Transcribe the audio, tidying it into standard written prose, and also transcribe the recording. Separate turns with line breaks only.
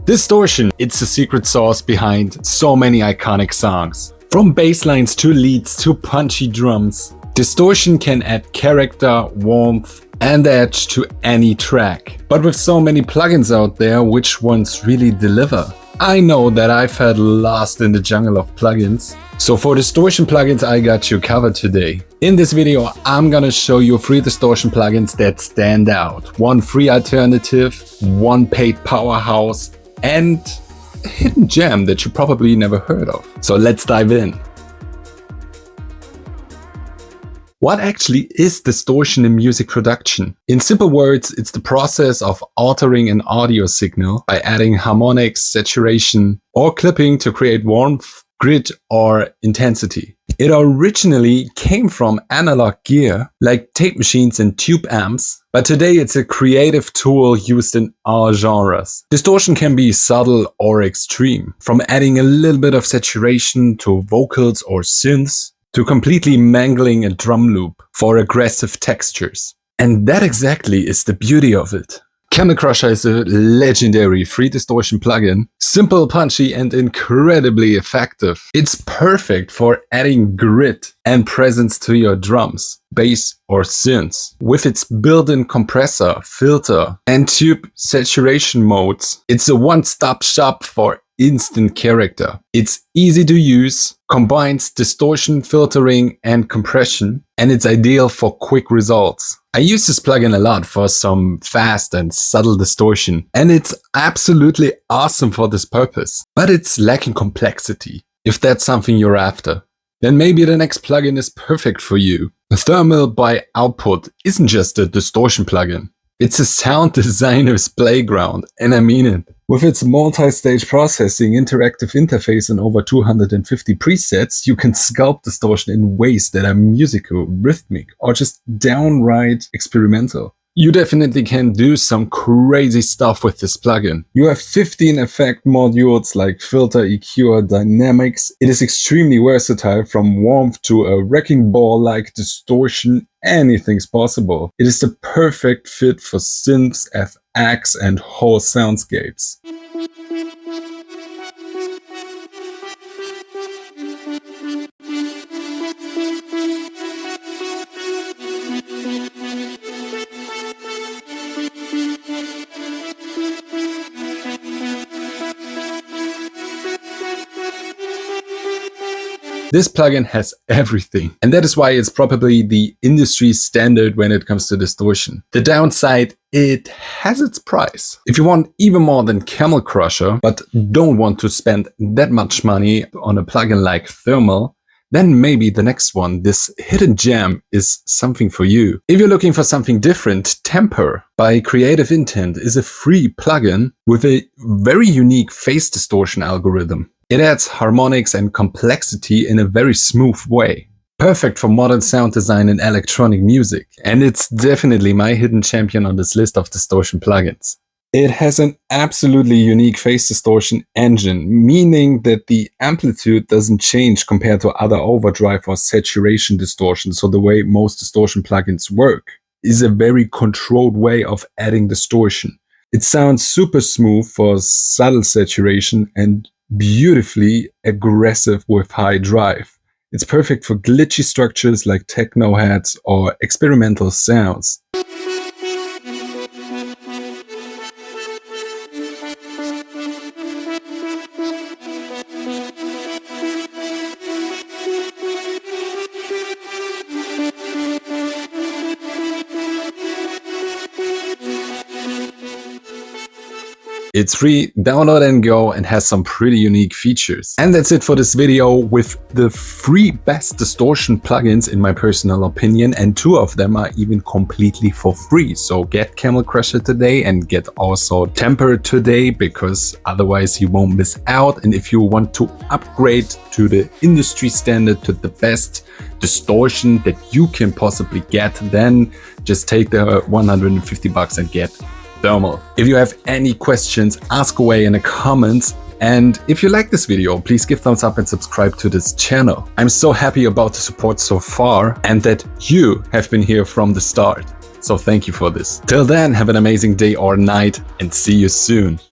Distortion, it's the secret sauce behind so many iconic songs. From bass lines to leads to punchy drums, distortion can add character, warmth, and edge to any track. But with so many plugins out there, which ones really deliver? I know that I felt lost in the jungle of plugins. So for distortion plugins, I got you covered today. In this video, I'm gonna show you 3 distortion plugins that stand out. 1 free alternative, 1 paid powerhouse, and a hidden gem that you probably never heard of. So let's dive in. What actually is distortion in music production? In simple words, it's the process of altering an audio signal by adding harmonics, saturation, or clipping to create warmth, grit, or intensity. It originally came from analog gear, like tape machines and tube amps, but today it's a creative tool used in all genres. Distortion can be subtle or extreme, from adding a little bit of saturation to vocals or synths, to completely mangling a drum loop for aggressive textures. And that exactly is the beauty of it. Camel Crusher is a legendary free distortion plugin, simple, punchy, and incredibly effective. It's perfect for adding grit and presence to your drums, bass, or synths. With its built-in compressor, filter, and tube saturation modes, it's a one-stop shop for instant character. It's easy to use, combines distortion, filtering, and compression, and it's ideal for quick results. I use this plugin a lot for some fast and subtle distortion, and it's absolutely awesome for this purpose. But it's lacking complexity. If that's something you're after, then maybe the next plugin is perfect for you. The Thermal by Output isn't just a distortion plugin. It's a sound designer's playground, and I mean it. With its multi-stage processing, interactive interface, and over 250 presets, you can sculpt distortion in ways that are musical, rhythmic, or just downright experimental. You definitely can do some crazy stuff with this plugin. You have 15 effect modules like filter, EQ, or dynamics. It is extremely versatile, from warmth to a wrecking ball like distortion. Anything's possible. It is the perfect fit for synths, FX, and whole soundscapes. This plugin has everything, and that is why it's probably the industry standard when it comes to distortion. The downside, it has its price. If you want even more than Camel Crusher, but don't want to spend that much money on a plugin like Thermal, then maybe the next one, this hidden gem, is something for you. If you're looking for something different, Temper by Creative Intent is a free plugin with a very unique phase distortion algorithm. It adds harmonics and complexity in a very smooth way. Perfect for modern sound design and electronic music. And it's definitely my hidden champion on this list of distortion plugins. It has an absolutely unique phase distortion engine, meaning that the amplitude doesn't change compared to other overdrive or saturation distortion. So the way most distortion plugins work is a very controlled way of adding distortion. It sounds super smooth for subtle saturation and beautifully aggressive with high drive. It's perfect for glitchy structures like techno heads or experimental sounds. It's free, download and go, and has some pretty unique features. And that's it for this video with the 3 best distortion plugins in my personal opinion, and 2 of them are even completely for free. So get Camel Crusher today and get also Temper today, because otherwise you won't miss out. And if you want to upgrade to the industry standard, to the best distortion that you can possibly get, then just take the $150 and get Thermal. If you have any questions, ask away in the comments. And if you like this video, please give thumbs up and subscribe to this channel. I'm so happy about the support so far and that you have been here from the start. So thank you for this. Till then, have an amazing day or night and see you soon.